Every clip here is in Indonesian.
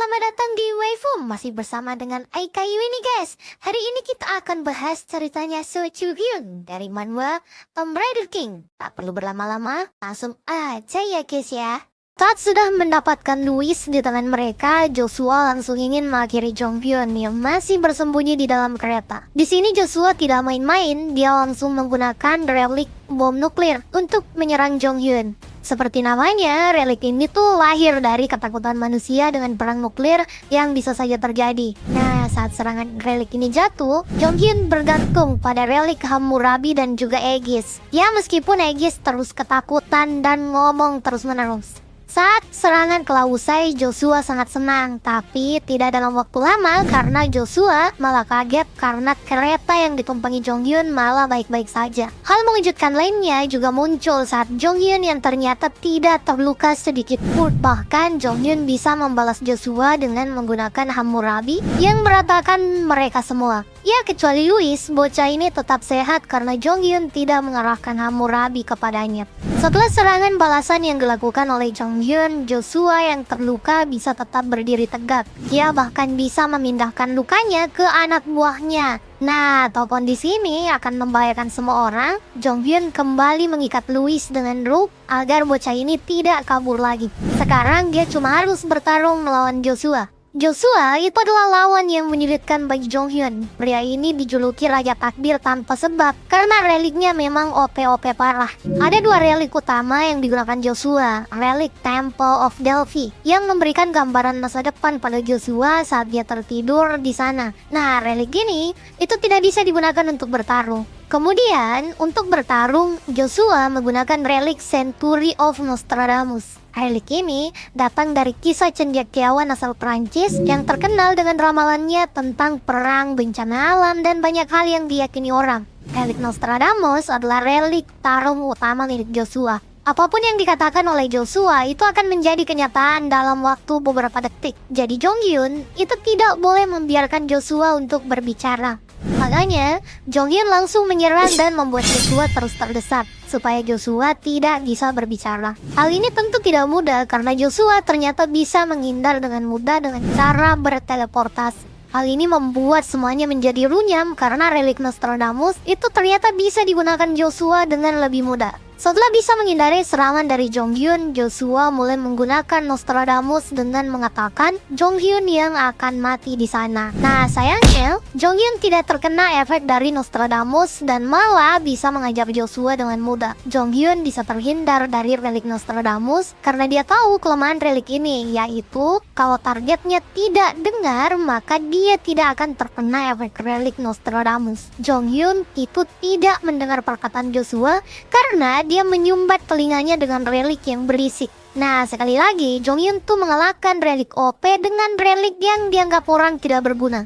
selamat datang di Waifu. Masih bersama dengan Aika Yui nih guys. Hari ini kita akan bahas ceritanya So Choo Hyun dari manhwa Tomb Raider King. Tak perlu berlama-lama, langsung aja ya guys ya. Saat sudah mendapatkan Louis di tangan mereka, Joshua langsung ingin mengakhiri Jong Hyun yang masih bersembunyi di dalam kereta. Di sini Joshua tidak main-main, dia langsung menggunakan relik bom nuklir untuk menyerang Jong Hyun. Seperti namanya, relik ini tuh lahir dari ketakutan manusia dengan perang nuklir yang bisa saja terjadi. Nah, saat serangan relik ini jatuh, Jong Hyun bergantung pada relik Hammurabi dan juga Aegis. Ya, meskipun Aegis terus ketakutan dan ngomong terus-menerus. Saat serangan telah usai, Joshua sangat senang, tapi tidak dalam waktu lama karena Joshua malah kaget karena kereta yang ditumpangi Jong Hyun malah baik-baik saja. Hal mengejutkan lainnya juga muncul saat Jong Hyun yang ternyata tidak terluka sedikit pun. Bahkan Jong Hyun bisa membalas Joshua dengan menggunakan Hammurabi yang meratakan mereka semua. Ya, kecuali Louis, bocah ini tetap sehat karena Jong Hyun tidak mengarahkan Hammurabi kepadanya. Setelah serangan balasan yang dilakukan oleh Jong Hyun, Joshua yang terluka bisa tetap berdiri tegak. Dia bahkan bisa memindahkan lukanya ke anak buahnya. Nah, telepon di sini akan membahayakan semua orang. Jong Hyun kembali mengikat Louis dengan rope agar bocah ini tidak kabur lagi. Sekarang dia cuma harus bertarung melawan Joshua. Joshua itu adalah lawan yang menyulitkan bagi Jong Hyun. Pria ini dijuluki Raja Takdir tanpa sebab karena reliknya memang OP parah. Ada dua relik utama yang digunakan Joshua. Relik Temple of Delphi yang memberikan gambaran masa depan pada Joshua saat dia tertidur di sana. Nah, relik ini itu tidak bisa digunakan untuk bertarung. Kemudian, untuk bertarung, Joshua menggunakan relik Century of Nostradamus. Relik ini datang dari kisah cendekiawan asal Prancis yang terkenal dengan ramalannya tentang perang, bencana alam, dan banyak hal yang diyakini orang. Relik Nostradamus adalah relik tarung utama milik Joshua. Apapun yang dikatakan oleh Joshua itu akan menjadi kenyataan dalam waktu beberapa detik. Jadi Jong Hyun itu tidak boleh membiarkan Joshua untuk berbicara. Makanya, Jong Hyun langsung menyerang dan membuat Joshua terus terdesak supaya Joshua tidak bisa berbicara. Hal ini tentu tidak mudah karena Joshua ternyata bisa menghindar dengan mudah dengan cara berteleportasi. Hal ini membuat semuanya menjadi runyam karena relik Nostradamus itu ternyata bisa digunakan Joshua dengan lebih mudah. Setelah bisa menghindari serangan dari Jong Hyun, Joshua mulai menggunakan Nostradamus dengan mengatakan Jong Hyun yang akan mati di sana. Nah, sayangnya Jong Hyun tidak terkena efek dari Nostradamus dan malah bisa mengajar Joshua dengan mudah. Jong Hyun bisa terhindar dari relik Nostradamus karena dia tahu kelemahan relik ini, yaitu kalau targetnya tidak dengar maka dia tidak akan terkena efek relik Nostradamus. Jong Hyun itu tidak mendengar perkataan Joshua karena dia menyumbat telinganya dengan relik yang berisik. Nah, sekali lagi, Jong Hyun tuh mengalahkan relik OP dengan relik yang dianggap orang tidak berguna.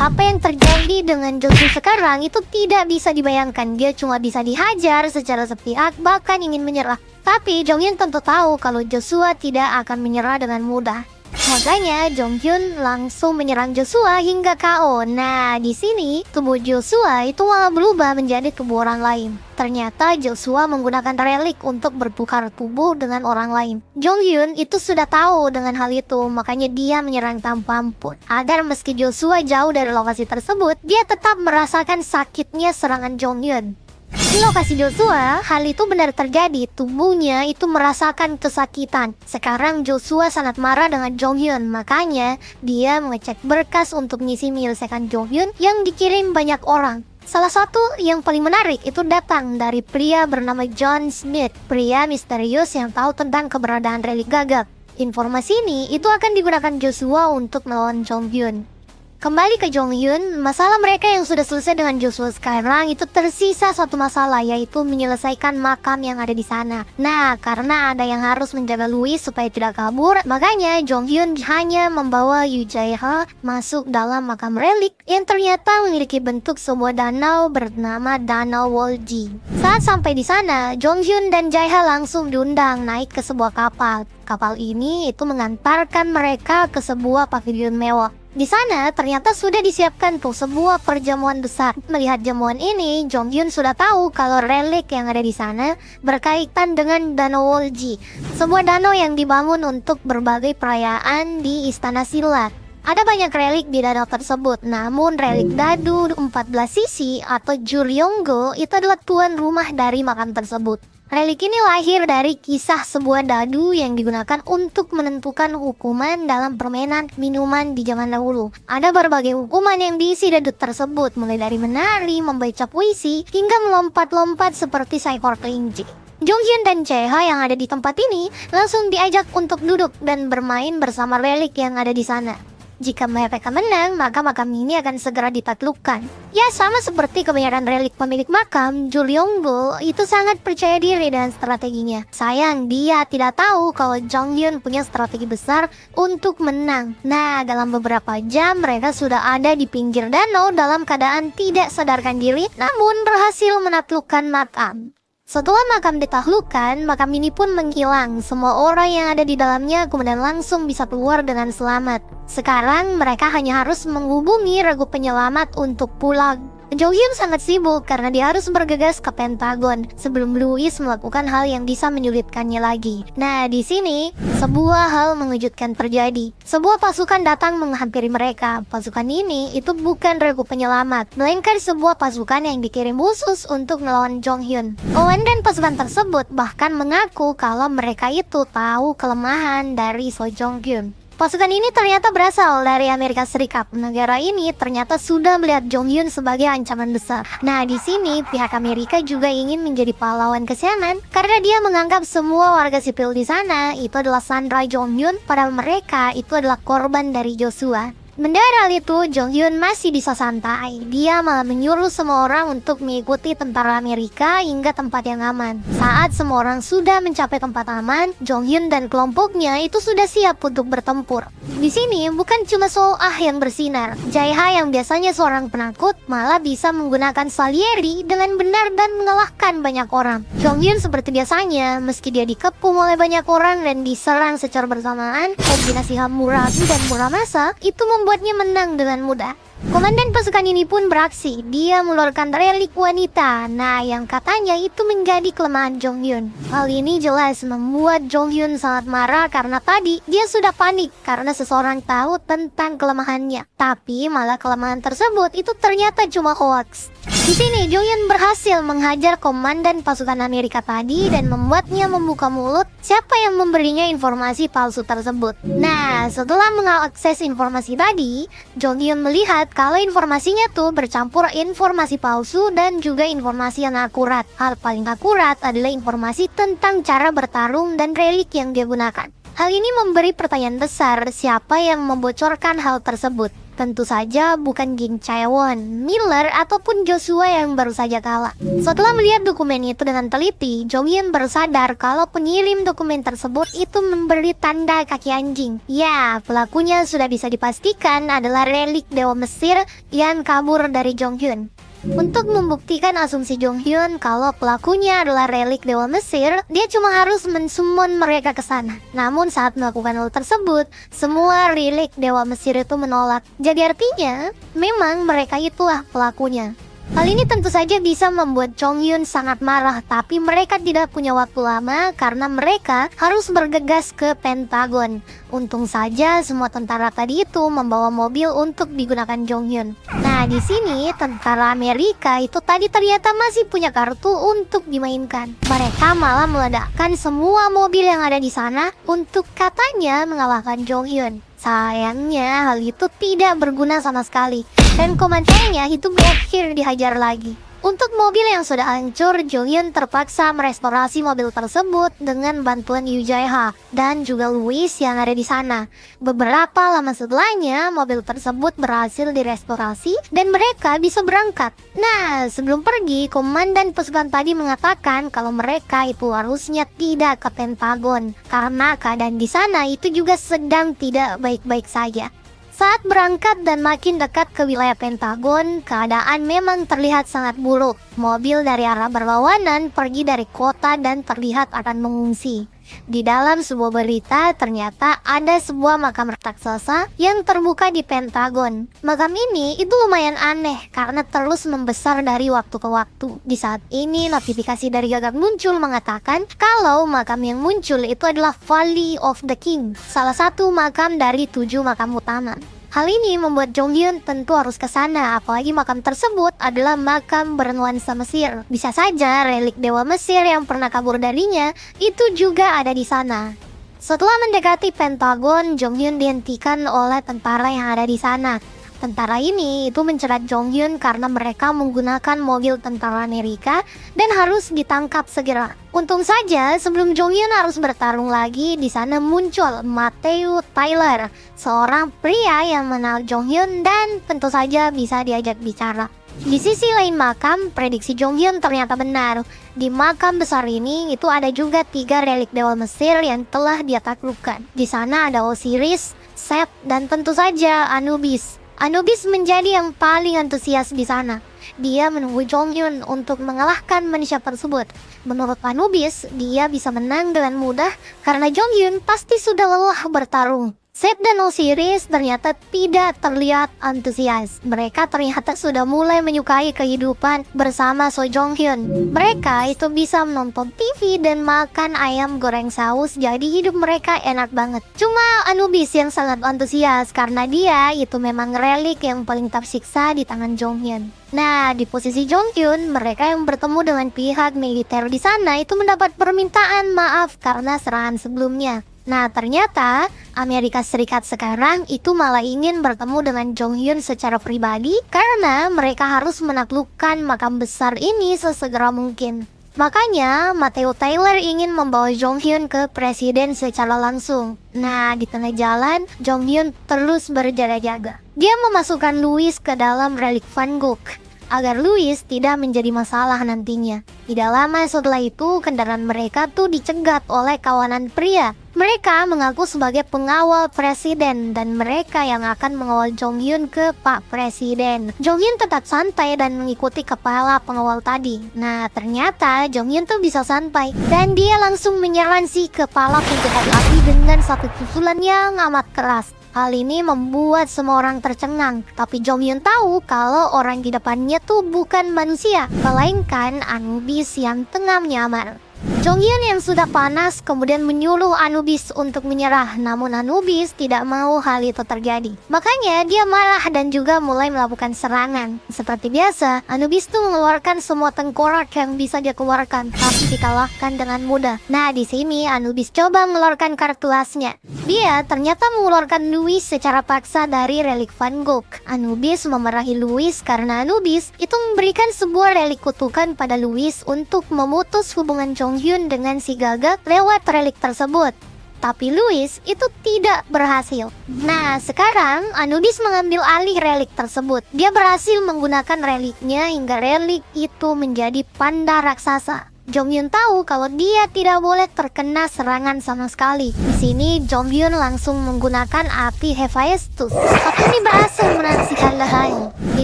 Apa yang terjadi dengan Joshua sekarang itu tidak bisa dibayangkan. Dia cuma bisa dihajar secara sepihak, bahkan ingin menyerah. Tapi Jong Hyun tentu tahu kalau Joshua tidak akan menyerah dengan mudah. Makanya Jong Hyun langsung menyerang Joshua hingga KO. Nah, di sini tubuh Joshua itu malah berubah menjadi tubuh orang lain. Ternyata Joshua menggunakan relik untuk bertukar tubuh dengan orang lain. Jong Hyun itu sudah tahu dengan hal itu, makanya dia menyerang tanpa ampun. Agar meski Joshua jauh dari lokasi tersebut, dia tetap merasakan sakitnya serangan Jong Hyun. Di lokasi Joshua, hal itu benar terjadi. Tubuhnya itu merasakan kesakitan. Sekarang Joshua sangat marah dengan Jong Hyun. Makanya dia mengecek berkas untuk misi menyelesaikan Jong Hyun yang dikirim banyak orang. Salah satu yang paling menarik itu datang dari pria bernama John Smith. Pria misterius yang tahu tentang keberadaan relik gagak. Informasi ini itu akan digunakan Joshua untuk melawan Jong Hyun. Kembali ke Jong Hyun, masalah mereka yang sudah selesai dengan Joshua sekarang itu tersisa satu masalah, yaitu menyelesaikan makam yang ada di sana. Nah, karena ada yang harus menjaga Louis supaya tidak kabur, makanya Jong Hyun hanya membawa Yoo Jae-ha masuk dalam makam relik yang ternyata memiliki bentuk sebuah danau bernama Danau Wolji. Saat sampai di sana, Jong Hyun dan Jae-ha langsung diundang naik ke sebuah kapal. Kapal ini itu mengantarkan mereka ke sebuah pavilion mewah. Di sana ternyata sudah disiapkan tuh sebuah perjamuan besar. Melihat jamuan ini, Jong Hyun sudah tahu kalau relik yang ada di sana berkaitan dengan Danau Wolji, sebuah danau yang dibangun untuk berbagai perayaan di Istana Silat. Ada banyak relik di danau tersebut, namun relik Dadu 14 sisi atau Juryonggo itu adalah tuan rumah dari makam tersebut. Relik ini lahir dari kisah sebuah dadu yang digunakan untuk menentukan hukuman dalam permainan minuman di zaman dahulu. Ada berbagai hukuman yang diisi dadu tersebut, mulai dari menari, membaca puisi, hingga melompat-lompat seperti seekor kelinci. Jong Hyun dan Jae-ha yang ada di tempat ini langsung diajak untuk duduk dan bermain bersama relik yang ada di sana. Jika mereka menang, maka makam ini akan segera ditaklukkan. Ya, sama seperti kebanyakan relik pemilik makam, Juryonggo itu sangat percaya diri dengan strateginya. Sayang, dia tidak tahu kalau Jong Hyun punya strategi besar untuk menang. Nah, dalam beberapa jam mereka sudah ada di pinggir danau dalam keadaan tidak sadarkan diri, namun berhasil menaklukkan makam. Setelah makam ditaklukkan, makam ini pun menghilang. Semua orang yang ada di dalamnya kemudian langsung bisa keluar dengan selamat. Sekarang mereka hanya harus menghubungi regu penyelamat untuk pulang. Jong Hyun sangat sibuk karena dia harus bergegas ke Pentagon sebelum Louis melakukan hal yang bisa menyulitkannya lagi. Nah, di sini sebuah hal mengejutkan terjadi. Sebuah pasukan datang menghampiri mereka. Pasukan ini itu bukan regu penyelamat, melainkan sebuah pasukan yang dikirim khusus untuk melawan Jong Hyun. Komandan pasukan tersebut bahkan mengaku kalau mereka itu tahu kelemahan dari So Jong Hyun. Pasukan ini ternyata berasal dari Amerika Serikat. Negara ini ternyata sudah melihat Jong Hyun sebagai ancaman besar. Nah, di sini pihak Amerika juga ingin menjadi pahlawan kesiangan karena dia menganggap semua warga sipil di sana itu adalah sandera Jong Hyun, padahal mereka itu adalah korban dari Joshua. Mendengar hal itu, Jong Hyun masih bisa santai. Dia malah menyuruh semua orang untuk mengikuti tentara Amerika hingga tempat yang aman. Saat semua orang sudah mencapai tempat aman, Jong Hyun dan kelompoknya itu sudah siap untuk bertempur. Di sini bukan cuma So-ah yang bersinar. Jae-ha yang biasanya seorang penakut malah bisa menggunakan Salieri dengan benar dan mengalahkan banyak orang. Jong Hyun seperti biasanya, meski dia dikepung oleh banyak orang dan diserang secara bersamaan, kombinasi Hammurabi dan Muramasa itu membuatnya menang dengan mudah. Komandan pasukan ini pun beraksi. Dia mengeluarkan relik wanita. Nah, yang katanya itu menjadi kelemahan Jong Hyun. Hal ini jelas membuat Jong Hyun sangat marah karena tadi dia sudah panik karena seseorang tahu tentang kelemahannya. Tapi malah kelemahan tersebut itu ternyata cuma hoax. Di sini Jong Hyun berhasil menghajar komandan pasukan Amerika tadi dan membuatnya membuka mulut siapa yang memberinya informasi palsu tersebut. Nah, setelah mengakses informasi tadi, Jong Hyun melihat kalau informasinya tuh bercampur informasi palsu dan juga informasi yang akurat. Hal paling akurat adalah informasi tentang cara bertarung dan relik yang dia gunakan. Hal ini memberi pertanyaan besar, siapa yang membocorkan hal tersebut? Tentu saja bukan Ging Chaewon, Miller, ataupun Joshua yang baru saja kalah. Setelah melihat dokumen itu dengan teliti, Jong Hyun baru sadar kalau pengirim dokumen tersebut itu memberi tanda kaki anjing. Ya, pelakunya sudah bisa dipastikan adalah relik Dewa Mesir yang kabur dari Jong Hyun. Untuk membuktikan asumsi Jong Hyun kalau pelakunya adalah relik Dewa Mesir, dia cuma harus mensummon mereka ke sana. Namun saat melakukan hal tersebut, semua relik Dewa Mesir itu menolak. Jadi artinya, memang mereka itulah pelakunya. Hal ini tentu saja bisa membuat Jong Hyun sangat marah, tapi mereka tidak punya waktu lama karena mereka harus bergegas ke Pentagon. Untung saja semua tentara tadi itu membawa mobil untuk digunakan Jong Hyun. Nah, di sini tentara Amerika itu tadi ternyata masih punya kartu untuk dimainkan. Mereka malah meledakkan semua mobil yang ada di sana untuk katanya mengalahkan Jong Hyun. Sayangnya hal itu tidak berguna sama sekali dan komandannya itu berakhir dihajar lagi. Untuk mobil yang sudah hancur, Jong Hyun terpaksa merestorasi mobil tersebut dengan bantuan Yoo Jae-ha dan juga Louis yang ada di sana. Beberapa lama setelahnya, mobil tersebut berhasil direstorasi dan mereka bisa berangkat. Nah, sebelum pergi, komandan pasukan tadi mengatakan kalau mereka itu harusnya tidak ke Pentagon karena keadaan di sana itu juga sedang tidak baik-baik saja. Saat berangkat dan makin dekat ke wilayah Pentagon, keadaan memang terlihat sangat buruk. Mobil dari arah berlawanan pergi dari kota dan terlihat akan mengungsi. Di dalam sebuah berita ternyata ada sebuah makam raksasa yang terbuka di Pentagon. Makam ini itu lumayan aneh karena terus membesar dari waktu ke waktu. Di saat ini notifikasi dari Gagak muncul mengatakan kalau makam yang muncul itu adalah Valley of the King, salah satu makam dari 7 makam utama. Hal ini membuat Jong Hyun tentu harus ke sana, apalagi makam tersebut adalah makam bernuansa Mesir. Bisa saja relik dewa Mesir yang pernah kabur darinya itu juga ada di sana. Setelah mendekati Pentagon, Jong Hyun dihentikan oleh tentara yang ada di sana. Tentara ini itu mencerat Jong Hyun karena mereka menggunakan mobil tentara Amerika dan harus ditangkap segera. Untung saja sebelum Jong Hyun harus bertarung lagi, di sana muncul Matthew Tyler, seorang pria yang mengenal Jong Hyun dan tentu saja bisa diajak bicara. Di sisi lain makam, prediksi Jong Hyun ternyata benar. Di makam besar ini itu ada juga 3 relik dewa Mesir yang telah dia taklukkan. Di sana ada Osiris, Set, dan tentu saja Anubis. Anubis menjadi yang paling antusias di sana. Dia menunggu Jong Hyun untuk mengalahkan manusia tersebut. Menurut Anubis, dia bisa menang dengan mudah karena Jong Hyun pasti sudah lelah bertarung. Set dan Osiris ternyata tidak terlihat antusias. Mereka ternyata sudah mulai menyukai kehidupan bersama So Jong Hyun. Mereka itu bisa menonton TV dan makan ayam goreng saus, jadi hidup mereka enak banget. Cuma Anubis yang sangat antusias karena dia itu memang relik yang paling tersiksa di tangan Jong Hyun. Nah, di posisi Jong Hyun, mereka yang bertemu dengan pihak militer di sana itu mendapat permintaan maaf karena serangan sebelumnya. Nah, ternyata Amerika Serikat sekarang itu malah ingin bertemu dengan Jong Hyun secara pribadi karena mereka harus menaklukkan makam besar ini sesegera mungkin. Makanya, Matthew Tyler ingin membawa Jong Hyun ke presiden secara langsung. Nah, di tengah jalan, Jong Hyun terus berjaga-jaga. Dia memasukkan Louis ke dalam relik Van Gogh agar Louis tidak menjadi masalah nantinya. Tidak lama setelah itu, kendaraan mereka tuh dicegat oleh kawanan pria. Mereka mengaku sebagai pengawal presiden dan mereka yang akan mengawal Jong Hyun ke Pak Presiden. Jong Hyun tetap santai dan mengikuti kepala pengawal tadi. Nah, ternyata Jong Hyun tuh bisa santai dan dia langsung menyerang si kepala penjahat api dengan satu pukulan yang amat keras. Hal ini membuat semua orang tercengang, tapi Jong Hyun tahu kalau orang di depannya tuh bukan manusia, melainkan Anubis yang tengah menyamar. Jong Hyun yang sudah panas kemudian menyuruh Anubis untuk menyerah, namun Anubis tidak mau hal itu terjadi. Makanya dia marah dan juga mulai melakukan serangan. Seperti biasa, Anubis tuh mengeluarkan semua tengkorak yang bisa dia keluarkan, tapi dikalahkan dengan mudah. Nah, di sini Anubis coba mengeluarkan kartu asnya. Dia ternyata mengeluarkan Louis secara paksa dari relik Van Gogh. Anubis memarahi Louis karena Anubis itu memberikan sebuah relik kutukan pada Louis untuk memutus hubungan Jong Hyun dengan si Gagak lewat relik tersebut. Tapi Louis itu tidak berhasil. Nah, sekarang Anubis mengambil alih relik tersebut. Dia berhasil menggunakan reliknya hingga relik itu menjadi panda raksasa. Jong Hyun tahu kalau dia tidak boleh terkena serangan sama sekali. Di sini Jong Hyun langsung menggunakan api Hephaestus. Tapi ini berhasil menangsikan Lahai. Di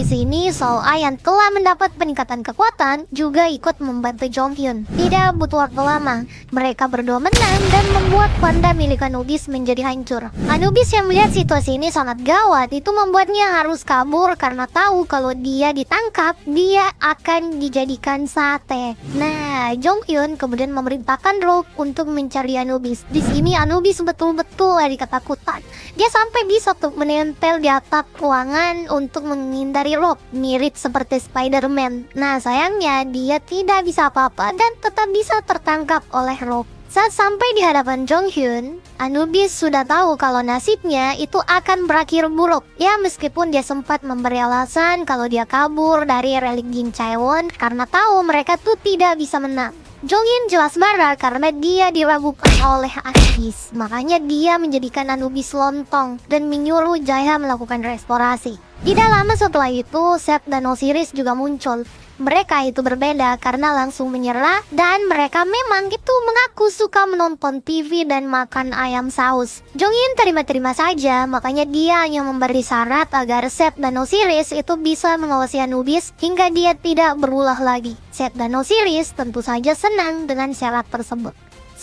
sini Sol A yang telah mendapat peningkatan kekuatan juga ikut membantu Jong Hyun. Tidak butuh waktu lama, mereka berdua menang dan membuat panda milik Anubis menjadi hancur. Anubis yang melihat situasi ini sangat gawat, itu membuatnya harus kabur karena tahu kalau dia ditangkap, dia akan dijadikan sate. Nah, Jong Hyun kemudian memerintahkan Rob untuk mencari Anubis. Di sini Anubis betul-betul lari ketakutan. Dia sampai bisa tuh menempel di atap ruangan untuk menghindari Rob, mirip seperti Spider-Man. Nah, sayangnya dia tidak bisa apa-apa dan tetap bisa tertangkap oleh Rob. Saat sampai di hadapan Jong Hyun, Anubis sudah tahu kalau nasibnya itu akan berakhir buruk. Ya, meskipun dia sempat memberi alasan kalau dia kabur dari relik Jin Chaewon karena tahu mereka tuh tidak bisa menang. Jong Hyun jelas marah karena dia diragukan oleh Anubis. Makanya dia menjadikan Anubis lontong dan menyuruh Jaya melakukan restorasi. Tidak lama setelah itu, Set dan Osiris juga muncul. Mereka itu berbeda karena langsung menyerah dan mereka memang itu mengaku suka menonton TV dan makan ayam saus. Jong Hyun terima-terima saja, makanya dia hanya memberi syarat agar Set dan Osiris itu bisa mengawasi Anubis hingga dia tidak berulah lagi. Set dan Osiris tentu saja senang dengan syarat tersebut.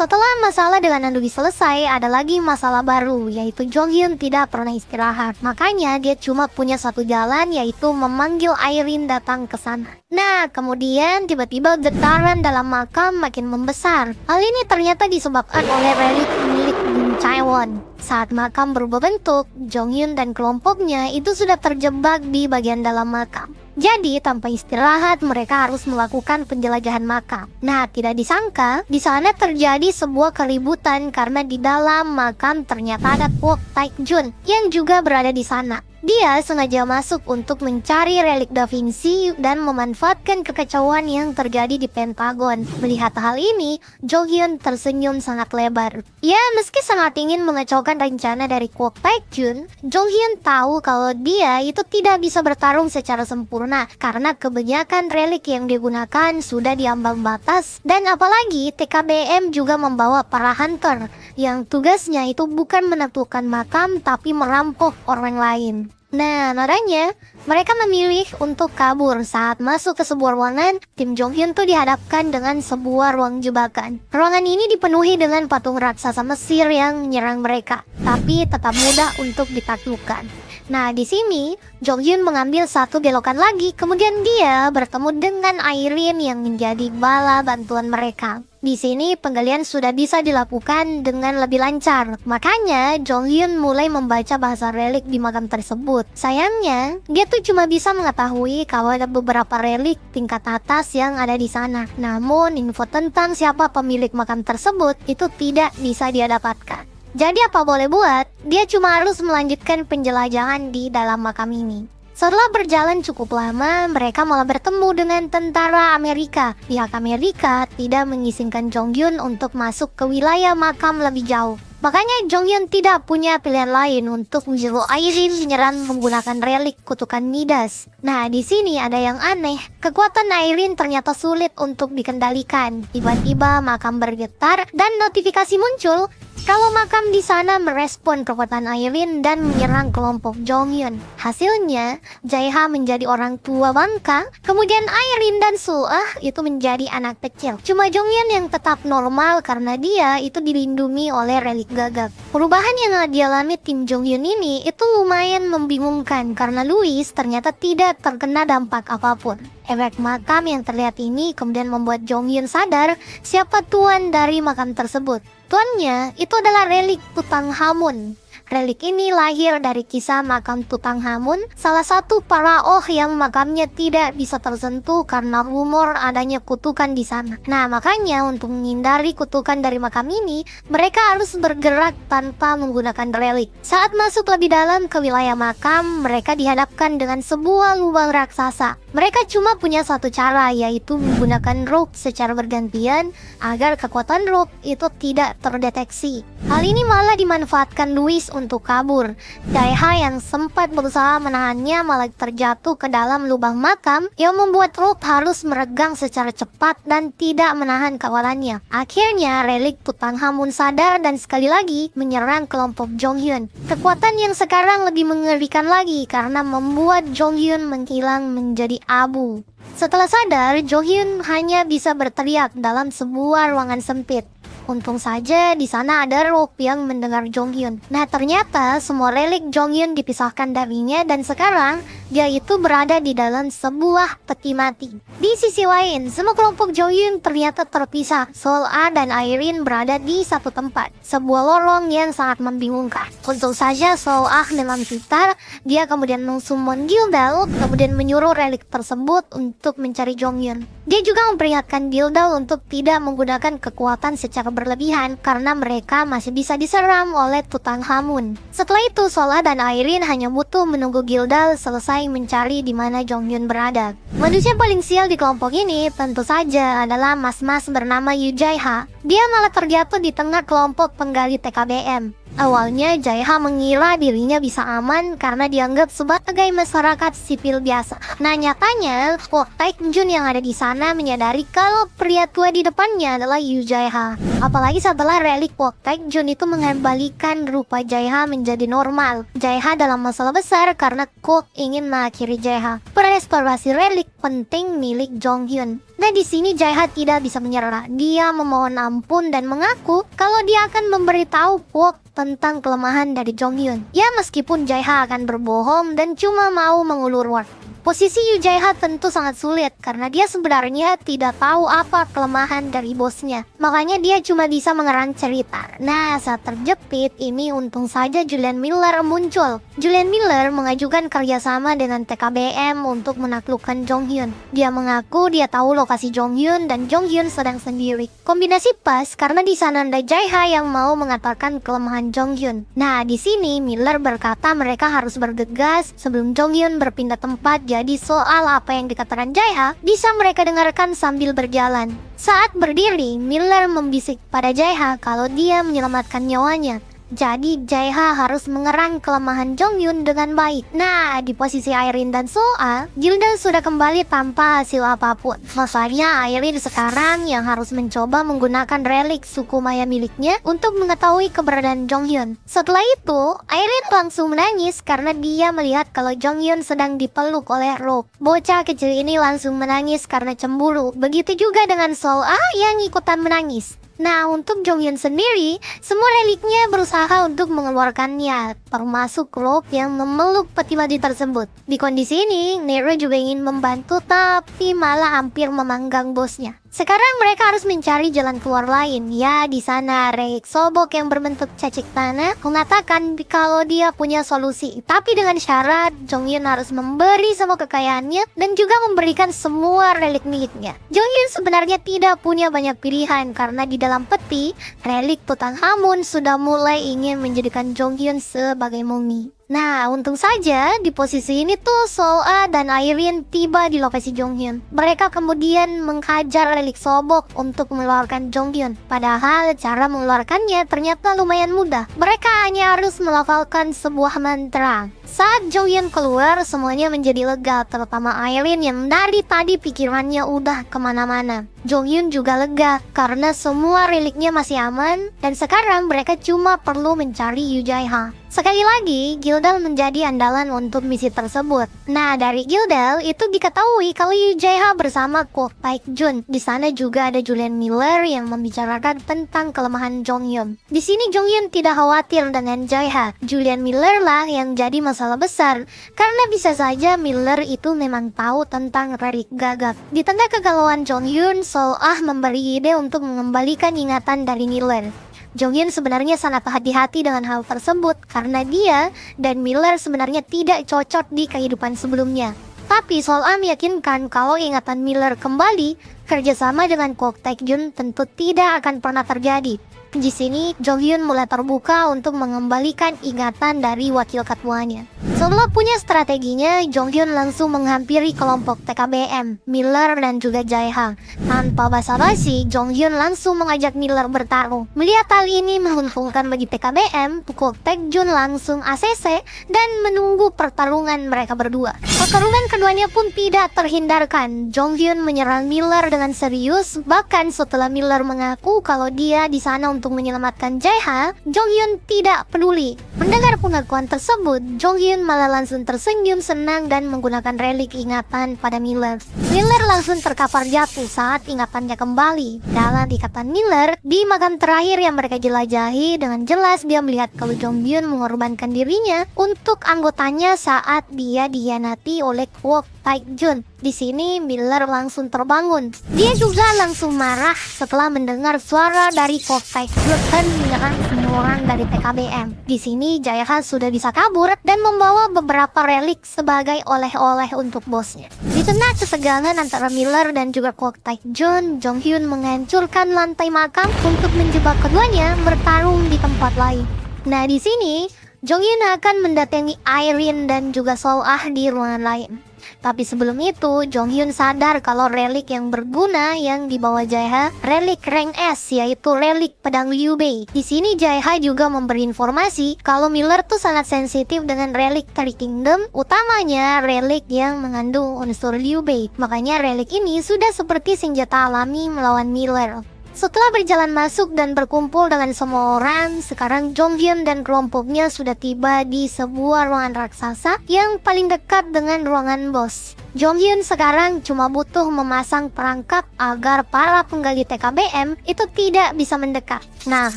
Setelah masalah dengan Andui selesai, ada lagi masalah baru, yaitu Jonghyun tidak pernah istirahat. Makanya dia cuma punya satu jalan, yaitu memanggil Irene datang ke sana. Nah, kemudian tiba-tiba getaran dalam makam makin membesar. Hal ini ternyata disebabkan oleh relik milik Kim Chaewon. Saat makam berubah bentuk, Jonghyun dan kelompoknya itu sudah terjebak di bagian dalam makam. Jadi, tanpa istirahat, mereka harus melakukan penjelajahan makam. Nah, tidak disangka, di sana terjadi sebuah keributan karena di dalam makam ternyata ada Kwok Taek-jun yang juga berada di sana. Dia sengaja masuk untuk mencari relik Da Vinci dan memanfaatkan kekacauan yang terjadi di Pentagon. Melihat hal ini, Jonghyun tersenyum sangat lebar. Ya, meski sangat ingin mengacaukan rencana dari Kwok Taek-jun, Jonghyun tahu kalau dia itu tidak bisa bertarung secara sempurna karena kebanyakan relik yang digunakan sudah diambang batas. Dan apalagi TKBM juga membawa para hunter yang tugasnya itu bukan menentukan makam tapi merampok orang lain. Nah, nadanya mereka memilih untuk kabur. Saat masuk ke sebuah ruangan, tim Jonghyun tuh dihadapkan dengan sebuah ruang jebakan. Ruangan ini dipenuhi dengan patung raksasa Mesir yang menyerang mereka, tapi tetap mudah untuk ditaklukkan. Nah, di sini Jonghyun mengambil satu belokan lagi, kemudian dia bertemu dengan Irene yang menjadi bala bantuan mereka. Di sini penggalian sudah bisa dilakukan dengan lebih lancar. Makanya Jonghyun mulai membaca bahasa relik di makam tersebut. Sayangnya, dia tuh cuma bisa mengetahui kalau ada beberapa relik tingkat atas yang ada di sana. Namun, info tentang siapa pemilik makam tersebut itu tidak bisa dia dapatkan. Jadi apa boleh buat, dia cuma harus melanjutkan penjelajahan di dalam makam ini. Setelah berjalan cukup lama, mereka malah bertemu dengan tentara Amerika. Pihak Amerika tidak mengizinkan Jonghyun untuk masuk ke wilayah makam lebih jauh. Makanya Jonghyun tidak punya pilihan lain untuk menjuru Irene menyerang menggunakan relik kutukan Midas. Nah, di sini ada yang aneh. Kekuatan Irene ternyata sulit untuk dikendalikan. Tiba-tiba makam bergetar dan notifikasi muncul kalau makam di sana merespon kekuatan Irene dan menyerang kelompok Jonghyun. Hasilnya, Jaeha menjadi orang tua bangka, kemudian Irene dan Suah itu menjadi anak kecil. Cuma Jonghyun yang tetap normal karena dia itu dilindungi oleh relik gagak. Perubahan yang dialami tim Jonghyun ini itu lumayan membingungkan karena Louis ternyata tidak terkena dampak apapun. Efek makam yang terlihat ini kemudian membuat Jonghyun sadar siapa tuan dari makam tersebut. Tuannya itu adalah relik Tutankhamun. Relik ini lahir dari kisah makam Tutankhamun, salah satu pharaoh yang makamnya tidak bisa tersentuh karena rumor adanya kutukan di sana. Nah, makanya untuk menghindari kutukan dari makam ini, mereka harus bergerak tanpa menggunakan relik. Saat masuk lebih dalam ke wilayah makam, mereka dihadapkan dengan sebuah lubang raksasa. Mereka cuma punya satu cara, yaitu menggunakan rope secara bergantian agar kekuatan rope itu tidak terdeteksi. Hal ini malah dimanfaatkan Louis untuk kabur. Jaeha yang sempat berusaha menahannya malah terjatuh ke dalam lubang makam yang membuat rope harus meregang secara cepat dan tidak menahan kawalannya. Akhirnya relik Tutankhamun sadar dan sekali lagi menyerang kelompok Jonghyun. Kekuatan yang sekarang lebih mengerikan lagi karena membuat Jonghyun menghilang menjadi abu. Setelah sadar, Jonghyun hanya bisa berteriak dalam sebuah ruangan sempit. Untung saja di sana ada rope yang mendengar Jonghyun. Nah, ternyata semua relik Jonghyun dipisahkan darinya dan sekarang dia itu berada di dalam sebuah peti mati. Di sisi lain, semua kelompok Jonghyun ternyata terpisah. Sol-ah dan Irene berada di satu tempat, sebuah lorong yang sangat membingungkan. Untung saja Sol-ah dengan pintar, dia kemudian mensummon Gildal, kemudian menyuruh relik tersebut untuk mencari Jonghyun. Dia juga memperingatkan Gildal untuk tidak menggunakan kekuatan secara berlebihan karena mereka masih bisa diserang oleh Tutankhamun. Setelah itu, Sol-ah dan Irene hanya butuh menunggu Gildal selesai mencari di mana Jonghyun berada. Manusia paling sial di kelompok ini tentu saja adalah mas-mas bernama Yu Jaeha. Dia malah terjatuh di tengah kelompok penggali TKBM. Awalnya Jaeha mengira dirinya bisa aman karena dianggap sebagai masyarakat sipil biasa. Nah nyatanya Kwok Taek-jun yang ada di sana menyadari kalau pria tua di depannya adalah Yu Jaeha. Apalagi setelah relik Kwok Taek-jun itu mengembalikan rupa Jaeha menjadi normal. Jaeha dalam masalah besar karena Kwok ingin mengakhiri Jaeha. Pereksplorasi relik penting milik Jonghyun. Nah di sini Jaeha tidak bisa menyerah. Dia memohon ampun dan mengaku kalau dia akan memberitahu Kwok tentang kelemahan dari Jonghyun. Ya meskipun Jaeha akan berbohong dan cuma mau mengulur waktu. Posisi Yu Jaeha tentu sangat sulit karena dia sebenarnya tidak tahu apa kelemahan dari bosnya. Makanya dia cuma bisa mengerang cerita. Nah saat terjepit ini untung saja Julian Miller muncul. Julian Miller mengajukan kerjasama dengan TKBM untuk menaklukkan Jonghyun. Dia mengaku dia tahu lokasi Jonghyun dan Jonghyun sedang sendiri. Kombinasi pas karena di sana ada Jaeha yang mau mengatakan kelemahan Jonghyun. Nah di sini Miller berkata mereka harus bergegas sebelum Jonghyun berpindah tempat. Jadi soal apa yang dikatakan Jaeha bisa mereka dengarkan sambil berjalan. Saat berdiri, Miller membisik pada Jaeha kalau dia menyelamatkan nyawanya. Jadi Jaeha harus mengerang kelemahan Jonghyun dengan baik. Nah, di posisi Irene dan Soa, Gildan sudah kembali tanpa hasil apapun. Masalahnya Irene sekarang yang harus mencoba menggunakan relik suku Maya miliknya untuk mengetahui keberadaan Jonghyun. Setelah itu, Irene langsung menangis karena dia melihat kalau Jonghyun sedang dipeluk oleh Rob. Bocah kecil ini langsung menangis karena cemburu. Begitu juga dengan Soa yang ikutan menangis. Nah, untuk Jonghyun sendiri, semua reliknya berusaha untuk mengeluarkannya, termasuk Rob yang memeluk peti mati tersebut. Di kondisi ini, Nero juga ingin membantu, tapi malah hampir memanggang bosnya. Sekarang mereka harus mencari jalan keluar lain. Ya, di sana relik sobok yang berbentuk cacing tanah mengatakan kalau dia punya solusi. Tapi dengan syarat Jonghyun harus memberi semua kekayaannya dan juga memberikan semua relik miliknya. Jonghyun sebenarnya tidak punya banyak pilihan karena di dalam peti, relik Tutankhamun sudah mulai ingin menjadikan Jonghyun sebagai mumi. Nah, untung saja di posisi ini tuh Soa dan Irene tiba di lokasi Jonghyun. Mereka kemudian menghajar relik sobok untuk mengeluarkan Jonghyun. Padahal cara mengeluarkannya ternyata lumayan mudah. Mereka hanya harus melafalkan sebuah mantra. Saat Jonghyun keluar, semuanya menjadi lega, terutama Irene yang dari tadi pikirannya udah kemana-mana. Jonghyun juga lega karena semua reliknya masih aman dan sekarang mereka cuma perlu mencari Yu Jaeha. Sekali lagi, Gildal menjadi andalan untuk misi tersebut. Nah, dari Gildal itu diketahui kalau Yu Jaeha bersama Kwok Taek-jun. Di sana juga ada Julian Miller yang membicarakan tentang kelemahan Jonghyun. Di sini Jonghyun tidak khawatir dengan Jaeha. Julian Miller lah yang jadi masalah besar karena bisa saja Miller itu memang tahu tentang relik gagak. Di tengah kegalauan Jonghyun, Soa memberi ide untuk mengembalikan ingatan dari Miller. Jonghyun sebenarnya sangat hati-hati dengan hal tersebut karena dia dan Miller sebenarnya tidak cocok di kehidupan sebelumnya. Tapi Soa meyakinkan kalau ingatan Miller kembali, kerjasama dengan Kwok Taek-jun tentu tidak akan pernah terjadi. Di sini, Jonghyun mulai terbuka untuk mengembalikan ingatan dari wakil ketuanya. Setelah punya strateginya, Jonghyun langsung menghampiri kelompok TKBM, Miller dan juga Jaeha. Tanpa basa-basi, Jonghyun langsung mengajak Miller bertarung. Melihat hal ini menguntungkan bagi TKBM, Kwok Taek-jun langsung ACC dan menunggu pertarungan mereka berdua. Pertarungan keduanya pun tidak terhindarkan. Jonghyun menyerang Miller dengan serius, bahkan setelah Miller mengaku kalau dia di sana untuk menyelamatkan Jaeha, Jonghyun tidak peduli. Mendengar pengakuan tersebut, Jonghyun malah langsung tersenyum senang dan menggunakan relik ingatan pada Miller. Miller langsung terkapar jatuh saat ingatannya kembali. Dalam ikatan Miller, di makam terakhir yang mereka jelajahi, dengan jelas dia melihat kalau Jonghyun mengorbankan dirinya untuk anggotanya saat dia dihianati oleh Kwok Taek-jun. Di sini Miller langsung terbangun. Dia juga langsung marah setelah mendengar suara dari Kwok Taek-jun dan menyerang semua orang dari TKBM. Di sini Jaeha sudah bisa kabur dan membawa beberapa relik sebagai oleh-oleh untuk bosnya. Di tengah kesegangan antara Miller dan juga Kwok Taek-jun, Jonghyun menghancurkan lantai makam untuk menjebak keduanya bertarung di tempat lain. Nah, di sini Jonghyun akan mendatangi Irene dan juga Soa di ruangan lain. Tapi sebelum itu, Jong Hyun sadar kalau relik yang berguna yang dibawa Jaeha, relik rank S, yaitu relik pedang Liu Bei. Di sini Jaeha juga memberi informasi kalau Miller tuh sangat sensitif dengan relik Three Kingdom, utamanya relik yang mengandung unsur Liu Bei. Makanya relik ini sudah seperti senjata alami melawan Miller. Setelah berjalan masuk dan berkumpul dengan semua orang, sekarang Jong Hyun dan kelompoknya sudah tiba di sebuah ruangan raksasa yang paling dekat dengan ruangan bos. Jong Hyun sekarang cuma butuh memasang perangkap agar para penggali TKBM itu tidak bisa mendekat. Nah,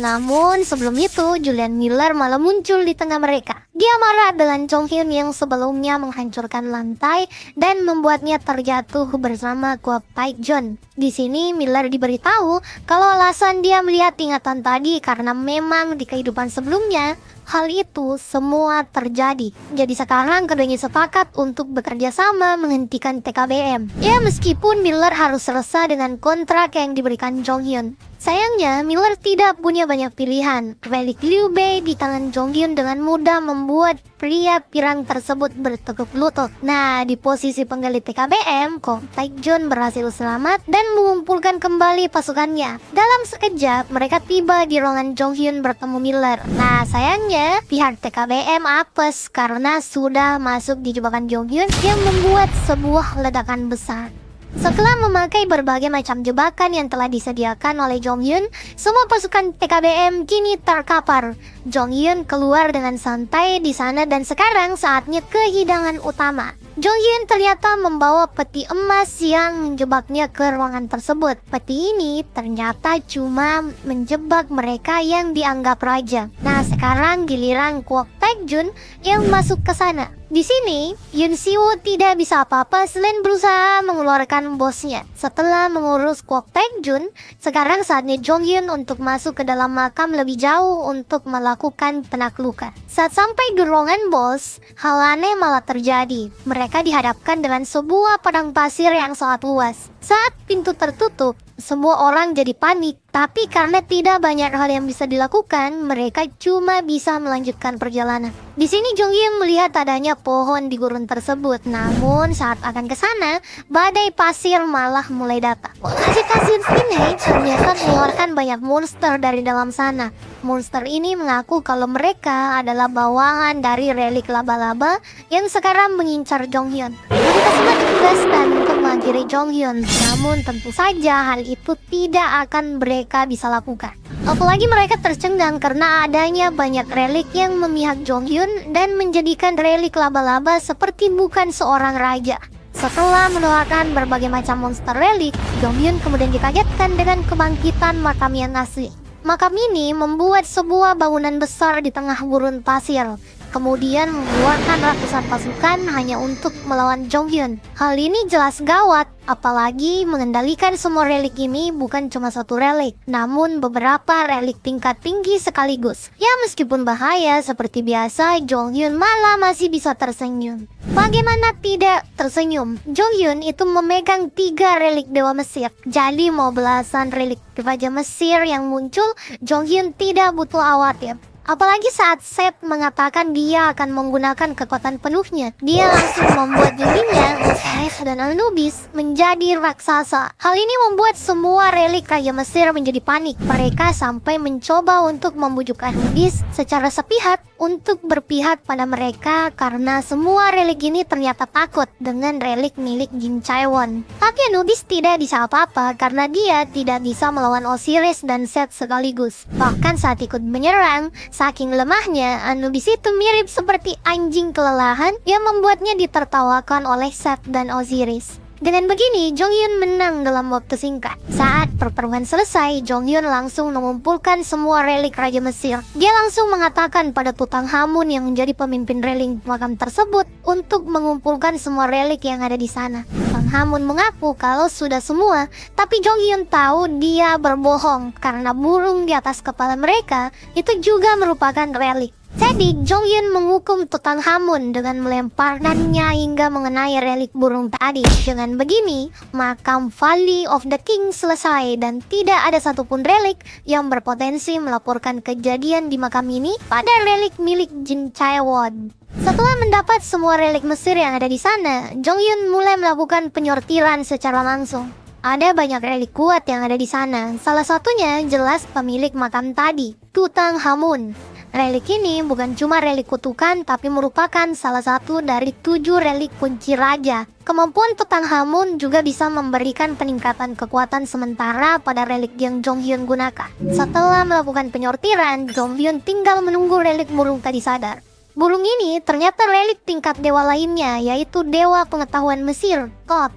namun sebelum itu Julian Miller malah muncul di tengah mereka. Dia marah dengan Jong Hyun yang sebelumnya menghancurkan lantai dan membuatnya terjatuh bersama Kwok Taek-jeon. Di sini Miller diberitahu kalau alasan dia melihat ingatan tadi karena memang di kehidupan sebelumnya hal itu semua terjadi. Jadi sekarang keduanya sepakat untuk bekerja sama menghentikan TKBM. Ya, meskipun Miller harus selesai dengan kontrak yang diberikan Jong Hyun. Sayangnya, Miller tidak punya banyak pilihan. Relik Liu Bei di tangan Jong Hyun dengan mudah membuat pria pirang tersebut bertekuk lutut. Nah, di posisi penggali TKBM, Kwok Taek-jeon berhasil selamat dan mengumpulkan kembali pasukannya. Dalam sekejap, mereka tiba di ruangan Jong Hyun bertemu Miller. Nah, sayangnya, pihak TKBM apes karena sudah masuk di jebakan Jong Hyun yang membuat sebuah ledakan besar. Setelah memakai berbagai macam jebakan yang telah disediakan oleh Jong Hyun, semua pasukan TKBM kini terkapar. Jong Hyun keluar dengan santai di sana dan sekarang saatnya ke hidangan utama. Jong Hyun ternyata membawa peti emas yang menjebaknya ke ruangan tersebut. Peti ini ternyata cuma menjebak mereka yang dianggap raja. Nah, sekarang giliran Kwok Taek-jeon yang masuk ke sana. Di sini, Yoon Si-woo tidak bisa apa-apa selain berusaha mengeluarkan bosnya. Setelah mengurus Kwok Taek-jeon, sekarang saatnya Jong Hyun untuk masuk ke dalam makam lebih jauh untuk melakukan penaklukan. Saat sampai di ruangan bos, hal aneh malah terjadi. Mereka dihadapkan dengan sebuah padang pasir yang sangat luas. Saat pintu tertutup, semua orang jadi panik. Tapi karena tidak banyak hal yang bisa dilakukan, mereka cuma bisa melanjutkan perjalanan. Di sini Jong Hyun melihat adanya pohon di gurun tersebut. Namun saat akan ke sana, badai pasir malah mulai datang. Badai pasir ini ternyata mengeluarkan banyak monster dari dalam sana. Monster ini mengaku kalau mereka adalah bawahan dari relik laba-laba yang sekarang mengincar Jong Hyun. Mereka semua ditugaskan untuk mengakhiri Jong Hyun. Namun tentu saja hal itu tidak akan mereka bisa lakukan. Apalagi mereka tercengang karena adanya banyak relik yang memihak Jong Hyun dan menjadikan relik laba-laba seperti bukan seorang raja. Setelah menolakkan berbagai macam monster relik, Jong Hyun kemudian dikagetkan dengan kebangkitan makam yang asli. Makam ini membuat sebuah bangunan besar di tengah gurun pasir. Kemudian mengeluarkan ratusan pasukan hanya untuk melawan Jong Hyun. Hal ini jelas gawat, apalagi mengendalikan semua relik ini bukan cuma satu relik, namun beberapa relik tingkat tinggi sekaligus. Ya, meskipun bahaya seperti biasa, Jong Hyun malah masih bisa tersenyum. Bagaimana tidak tersenyum? Jong Hyun itu memegang 3 relik Dewa Mesir. Jadi mau belasan relik Raja Mesir yang muncul, Jong Hyun tidak butuh khawatir. Apalagi saat Seth mengatakan dia akan menggunakan kekuatan penuhnya. Dia langsung membuat dirinya, Osiris dan Anubis menjadi raksasa. Hal ini membuat semua relik Raja Mesir menjadi panik. Mereka sampai mencoba untuk membujuk Anubis secara sepihak untuk berpihak pada mereka karena semua relik ini ternyata takut dengan relik milik Jin Chaewon. Tapi Anubis tidak bisa apa-apa karena dia tidak bisa melawan Osiris dan Seth sekaligus. Bahkan saat ikut menyerang, saking lemahnya, Anubis itu mirip seperti anjing kelelahan yang membuatnya ditertawakan oleh Seth dan Osiris. Dengan begini, Jong Hyun menang dalam waktu singkat. Saat pertarungan selesai, Jong Hyun langsung mengumpulkan semua relik Raja Mesir. Dia langsung mengatakan pada Tutankhamun yang menjadi pemimpin relik makam tersebut untuk mengumpulkan semua relik yang ada di sana. Tutankhamun mengaku kalau sudah semua, tapi Jong Hyun tahu dia berbohong karena burung di atas kepala mereka itu juga merupakan relik. Jadi, Jonghyun menghukum Tutankhamun dengan melemparkannya hingga mengenai relik burung tadi. Dengan begini, makam Valley of the King selesai dan tidak ada satupun relik yang berpotensi melaporkan kejadian di makam ini pada relik milik Jin Chaewon. Setelah mendapat semua relik Mesir yang ada di sana, Jonghyun mulai melakukan penyortiran secara langsung. Ada banyak relik kuat yang ada di sana. Salah satunya jelas pemilik makam tadi, Tutankhamun. Relik ini bukan cuma relik kutukan, tapi merupakan salah satu dari 7 relik kunci raja. Kemampuan Tutankhamun juga bisa memberikan peningkatan kekuatan sementara pada relik yang Jonghyun gunakan. Setelah melakukan penyortiran, Jonghyun tinggal menunggu relik burung tadi sadar. Burung ini ternyata relik tingkat dewa lainnya, yaitu dewa pengetahuan Mesir, Thoth.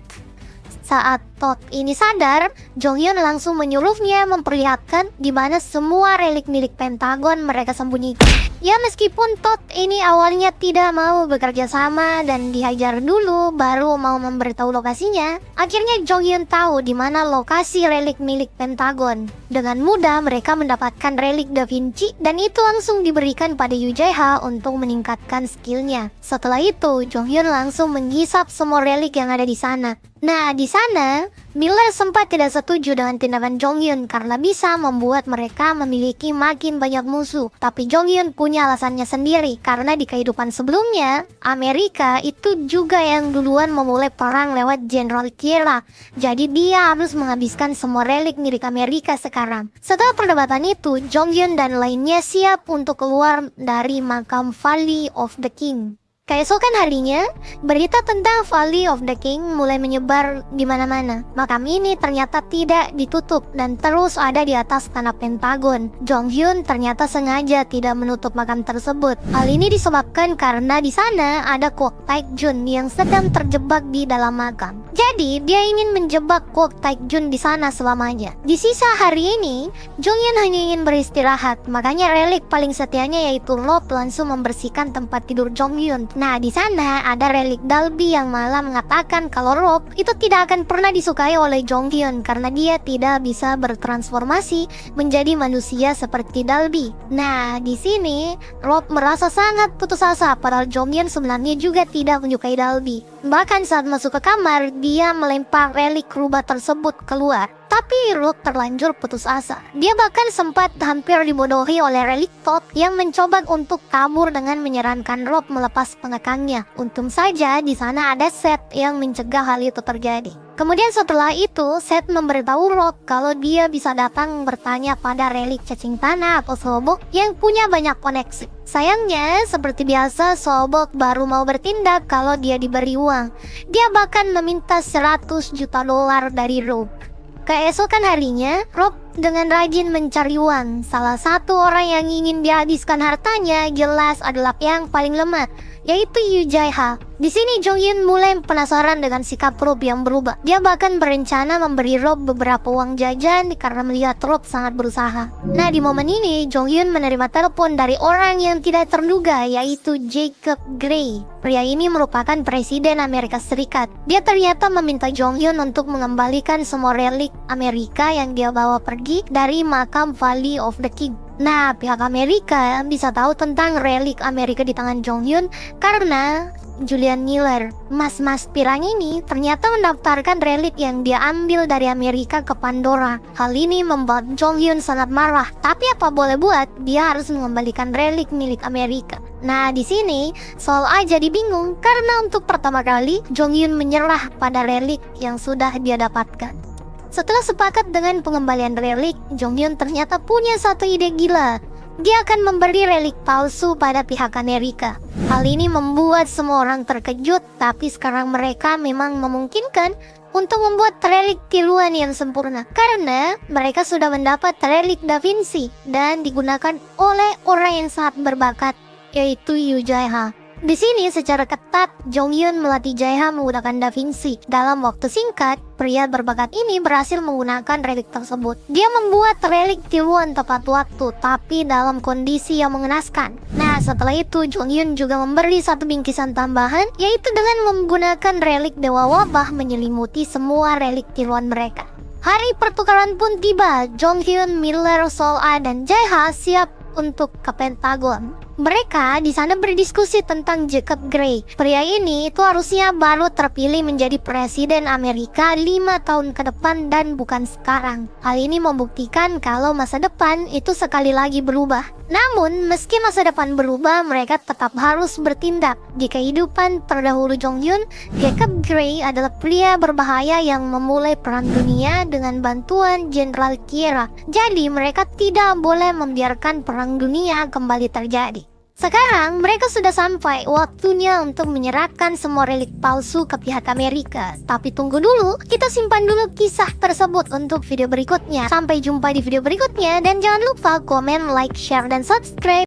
Saat Thoth ini sadar, Jonghyun langsung menyuruhnya memperlihatkan di mana semua relik milik Pentagon mereka sembunyikan. Ya, meskipun Thoth ini awalnya tidak mau bekerja sama dan dihajar dulu baru mau memberitahu lokasinya, akhirnya Jonghyun tahu di mana lokasi relik milik Pentagon. Dengan mudah mereka mendapatkan relik Da Vinci dan itu langsung diberikan pada Yu Jae-ha untuk meningkatkan skillnya. Setelah itu, Jonghyun langsung menghisap semua relik yang ada di sana. Nah, di sana, Miller sempat tidak setuju dengan tindakan Jonghyun karena bisa membuat mereka memiliki makin banyak musuh. Tapi Jonghyun punya alasannya sendiri karena di kehidupan sebelumnya, Amerika itu juga yang duluan memulai perang lewat Jenderal Kiera. Jadi dia harus menghabiskan semua relik milik Amerika sekarang. Setelah perdebatan itu, Jonghyun dan lainnya siap untuk keluar dari makam Valley of the King. Keesokan harinya, berita tentang Valley of the King mulai menyebar di mana-mana. Makam ini ternyata tidak ditutup dan terus ada di atas tanah Pentagon. Jonghyun ternyata sengaja tidak menutup makam tersebut. Hal ini disebabkan karena di sana ada Kwok Taek-jun yang sedang terjebak di dalam makam. Jadi, dia ingin menjebak Kwok Taek-jun di sana selamanya. Di sisa hari ini, Jonghyun hanya ingin beristirahat. Makanya relik paling setianya yaitu Rob langsung membersihkan tempat tidur Jonghyun. Nah, di sana ada relik Dalby yang malah mengatakan kalau Rob itu tidak akan pernah disukai oleh Jonghyun karena dia tidak bisa bertransformasi menjadi manusia seperti Dalby. Nah, di sini Rob merasa sangat putus asa padahal Jonghyun sebenarnya juga tidak menyukai Dalby. Bahkan saat masuk ke kamar, dia melempar relik rubah tersebut keluar. Tapi Rob terlanjur putus asa. Dia bahkan sempat hampir dibodohi oleh relik Thoth yang mencoba untuk kabur dengan menyarankan Rob melepas pengekangnya. Untung saja di sana ada Seth yang mencegah hal itu terjadi. Kemudian setelah itu, Seth memberitahu Rob kalau dia bisa datang bertanya pada relik cacing tanah atau Sobok yang punya banyak koneksi. Sayangnya, seperti biasa, Sobok baru mau bertindak kalau dia diberi uang. Dia bahkan meminta $100 juta dari Rob. Keesokan harinya, Rob dengan rajin mencari uang. Salah satu orang yang ingin dihabiskan hartanya jelas adalah yang paling lemah, yaitu Yu Jae-ha. Di sini Jonghyun mulai penasaran dengan sikap Rob yang berubah. Dia bahkan berencana memberi Rob beberapa uang jajan karena melihat Rob sangat berusaha. Nah, di momen ini Jonghyun menerima telepon dari orang yang tidak terduga, yaitu Jacob Gray. Pria ini merupakan Presiden Amerika Serikat. Dia ternyata meminta Jonghyun untuk mengembalikan semua relik Amerika yang dia bawa pergi dari makam Valley of the King. Nah, pihak Amerika bisa tahu tentang relik Amerika di tangan Jonghyun karena Julian Miller, mas-mas pirang ini ternyata mendaftarkan relik yang dia ambil dari Amerika ke Pandora. Hal ini membuat Jonghyun sangat marah. Tapi apa boleh buat, dia harus mengembalikan relik milik Amerika. Nah, di sini Seoul A jadi bingung karena untuk pertama kali Jonghyun menyerah pada relik yang sudah dia dapatkan. Setelah sepakat dengan pengembalian relik, Jonghyun ternyata punya satu ide gila. Dia akan memberi relik palsu pada pihak Amerika. Hal ini membuat semua orang terkejut, tapi sekarang mereka memang memungkinkan untuk membuat relik tiruan yang sempurna karena mereka sudah mendapat relik Da Vinci dan digunakan oleh orang yang sangat berbakat, yaitu Yu Jae-ha. Di sini secara ketat Jonghyun melatih Jae-ha menggunakan Da Vinci. Dalam waktu singkat, pria berbakat ini berhasil menggunakan relik tersebut. Dia membuat relik tiruan tepat waktu, tapi dalam kondisi yang mengenaskan. Nah, setelah itu Jonghyun juga memberi satu bingkisan tambahan, yaitu dengan menggunakan relik Dewa Wabah menyelimuti semua relik tiruan mereka. Hari pertukaran pun tiba. Jonghyun, Miller, Seoul A, dan Jae-ha siap untuk ke Pentagon. Mereka di sana berdiskusi tentang Jacob Gray. Pria ini itu harusnya baru terpilih menjadi presiden Amerika 5 tahun ke depan dan bukan sekarang. Hal ini membuktikan kalau masa depan itu sekali lagi berubah. Namun, meski masa depan berubah, mereka tetap harus bertindak. Di kehidupan terdahulu Jong Hyun, Jacob Gray adalah pria berbahaya yang memulai perang dunia dengan bantuan Jenderal Kiera. Jadi, mereka tidak boleh membiarkan perang dunia kembali terjadi. Sekarang mereka sudah sampai waktunya untuk menyerahkan semua relik palsu ke pihak Amerika. Tapi tunggu dulu, kita simpan dulu kisah tersebut untuk video berikutnya. Sampai jumpa di video berikutnya dan jangan lupa komen, like, share, dan subscribe.